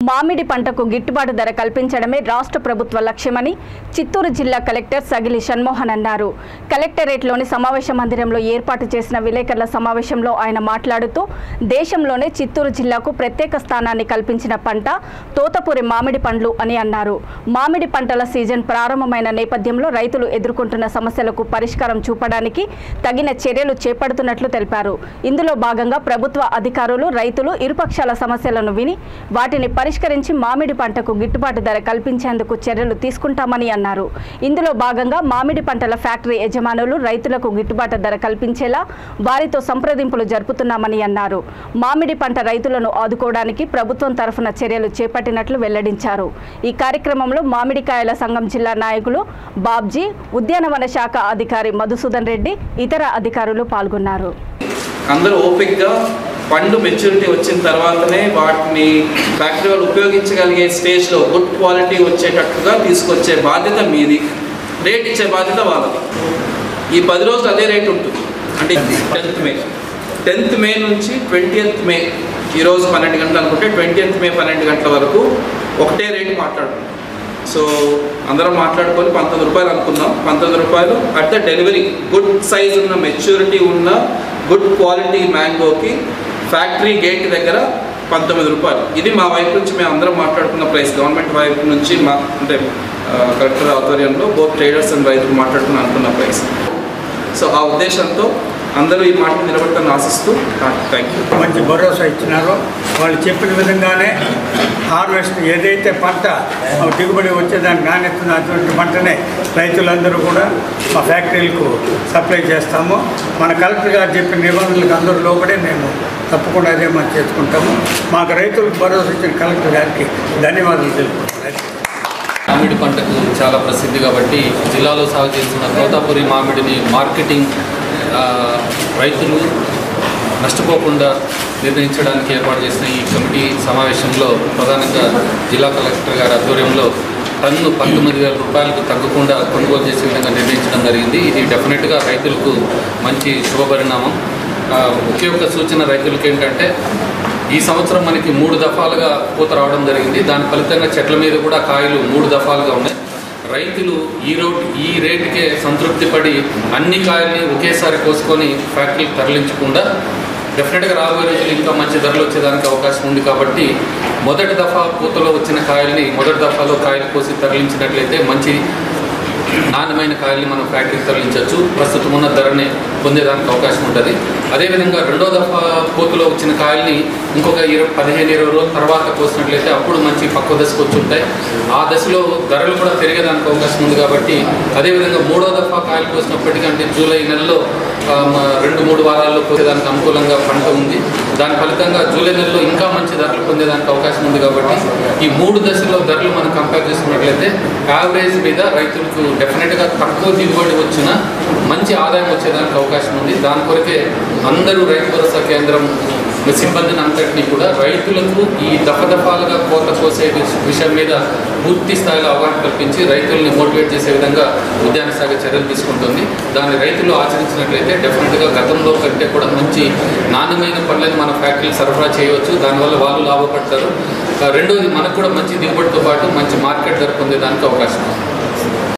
మామిడి పంటకు గిట్టుబాటు ధర కల్పించడమే రాష్ట్ర ప్రభుత్వ లక్ష్యమని చిత్తూరు జిల్లా కలెక్టర్ సగిలి షణ్మోహన్ అన్నారు. కలెక్టరేట్లోని సమావేశ మందిరంలో ఏర్పాటు చేసిన విలేకరుల సమావేశంలో ఆయన మాట్లాడుతూ దేశంలోనే చిత్తూరు జిల్లాకు ప్రత్యేక స్థానాన్ని కల్పించిన పంట తోతపూరి మామిడి పండ్లు అని అన్నారు. మామిడి పంటల సీజన్ ప్రారంభమైన నేపథ్యంలో రైతులు ఎదుర్కొంటున్న సమస్యలకు పరిష్కారం చూపడానికి తగిన చర్యలు చేపడుతున్నట్లు తెలిపారు. ఇందులో భాగంగా ప్రభుత్వ అధికారులు రైతులు ఇరుపక్షాల సమస్యలను విని వాటిని పరిష్కరించి మామిడి పంటకు గిట్టుబాటు ధర కల్పించేందుకు చర్యలు తీసుకుంటామని అన్నారు. ఇందులో భాగంగా మామిడి పంటల ఫ్యాక్టరీ యజమానులు రైతులకు గిట్టుబాటు ధర కల్పించేలా వారితో సంప్రదింపులు జరుపుతున్నామని అన్నారు. మామిడి పంట రైతులను ఆదుకోవడానికి ప్రభుత్వం తరఫున చర్యలు చేపట్టినట్లు వెల్లడించారు. ఈ కార్యక్రమంలో మామిడికాయల సంఘం జిల్లా నాయకులు బాబ్జీ, ఉద్యానవన శాఖ అధికారి మధుసూదన్ రెడ్డి, ఇతర అధికారులు పాల్గొన్నారు. అందరూ ఓపిక్గా పండు మెచ్యూరిటీ వచ్చిన తర్వాతనే వాటిని ఫ్యాక్టరీ వాళ్ళు ఉపయోగించగలిగే స్టేజ్లో గుడ్ క్వాలిటీ వచ్చేటట్టుగా తీసుకొచ్చే బాధ్యత మీది, రేట్ ఇచ్చే బాధ్యత వాళ్ళది. ఈ 10 రోజులు అదే రేట్ ఉంటుంది. అంటే 10th మే నుంచి 20th మే, ఈరోజు 12 గంటలు అనుకుంటే 20th మే 12 గంటల వరకు ఒకటే రేటు మాట్లాడుకుంటాం. సో అందరం మాట్లాడుకొని 19 రూపాయలు అనుకుందాం. 19 రూపాయలు at the delivery good size ఉన్న మెచ్యూరిటీ ఉన్న గుడ్ క్వాలిటీ మ్యాంగోకి ఫ్యాక్టరీ గేట్ దగ్గర 19 రూపాయలు. ఇది మా వైపు నుంచి మేము అందరం మాట్లాడుకున్న ప్రైస్. గవర్నమెంట్ వైపు నుంచి అంటే కలెక్టర్ ఆధ్వర్యంలో బోత్ ట్రేడర్స్ అండ్ రైతులు మాట్లాడుకుని అనుకున్న ప్రైస్. సో ఆ ఉద్దేశంతో అందరూ ఈ మాట నిలబెట్టాలని ఆశిస్తూ థ్యాంక్ యూ. మంచి భరోసా ఇచ్చినారో వాళ్ళు చెప్పిన విధంగానే హార్వెస్ట్ ఏదైతే పంట దిగుబడి వచ్చేదానికి నాణ్యత అటువంటి పంటనే రైతులందరూ కూడా మా ఫ్యాక్టరీలకు సప్లై చేస్తాము. మన కలెక్టర్ గారు చెప్పిన నిబంధనలకు అందరూ లోబడే మేము తప్పకుండా అదే మనం చేసుకుంటాము. మాకు రైతులకు భరోసా ఇచ్చిన కలెక్టర్ గారికి ధన్యవాదాలు తెలుపుకుంటున్నాను. మామిడి పంటకు చాలా ప్రసిద్ధి కాబట్టి జిల్లాలో సాగు చేస్తున్న తోతాపురి మామిడిని మార్కెటింగ్ రైతులు నష్టపోకుండా నిర్ణయించడానికి ఏర్పాటు చేసిన ఈ కమిటీ సమావేశంలో ప్రధానంగా జిల్లా కలెక్టర్ గారి ఆధ్వర్యంలో టన్ను 19,000 రూపాయలకు తగ్గకుండా కొనుగోలు చేసే విధంగా నిర్ణయించడం జరిగింది. ఇది డెఫినెట్గా రైతులకు మంచి శుభపరిణామం. ఒకే ఒక సూచన రైతులకు ఏంటంటే, ఈ సంవత్సరం మనకి 3 దఫాలుగా పూత రావడం జరిగింది. దాని ఫలితంగా చెట్ల మీద కూడా కాయలు 3 దఫాలుగా ఉన్నాయి. రైతులు ఈ రేటుకే సంతృప్తి పడి అన్ని కాయల్ని ఒకేసారి కోసుకొని ఫ్యాక్టరీకి తరలించకుండా డెఫినెట్గా రాబోయే రోజులు ఇంకా మంచి ధరలు వచ్చేదానికి అవకాశం ఉంది. కాబట్టి మొదటి దఫా పూతలో వచ్చిన కాయల్ని మొదటి దఫాలో కాయలు కోసి తరలించినట్లయితే మంచి నాణ్యమైన కాయల్ని మనం ఫ్యాక్టరీకి తరలించవచ్చు. ప్రస్తుతం ఉన్న ధరని పొందేదానికి అవకాశం ఉంటుంది. అదేవిధంగా రెండో దఫా పూతలో వచ్చిన కాయల్ని ఇంకొక 15-20 రోజుల తర్వాత కోసినట్లయితే అప్పుడు మంచి పక్వ దశకు వచ్చి ఉంటాయి. ఆ దశలో ధరలు కూడా పెరిగేదానికి అవకాశం ఉంది. కాబట్టి అదేవిధంగా మూడో దఫా కాయలు కోసినప్పటికంటే జూలై నెలలో 2-3 వారాల్లో కోసేదానికి అనుకూలంగా పంట ఉంది. దాని ఫలితంగా జూలై నెలలో ఇంకా మంచి ధరలు పొందేదానికి అవకాశం ఉంది. కాబట్టి ఈ 3 దశల్లో ధరలు మనం కంపేర్ చేసుకున్నట్లయితే యావరేజ్ మీద రైతులకు డెఫినెట్గా తక్కువ దిగుబడి వచ్చిన మంచి ఆదాయం వచ్చేదానికి అవకాశం ఉంది. దాని కొరకే అందరూ రైతు భరోసా కేంద్రం సిబ్బందిని అంతటినీ కూడా రైతులకు ఈ దఫాలుగా కోత కోసే విషయం మీద పూర్తి స్థాయిలో అవగాహన కల్పించి రైతుల్ని మోటివేట్ చేసే విధంగా ఉద్యాన శాఖ చర్యలు తీసుకుంటుంది. దాన్ని రైతులు ఆచరించినట్లయితే డెఫినెట్గా గతంలో కంటే కూడా మంచి నాణ్యమైన పళ్ళని మన ఫ్యాక్టరీలు సరఫరా చేయవచ్చు. దానివల్ల వాళ్ళు లాభపడతారు. రెండోది మనకు కూడా మంచి దిగుబడితో పాటు మంచి మార్కెట్ ధర పొందేదానికి అవకాశం ఉంది.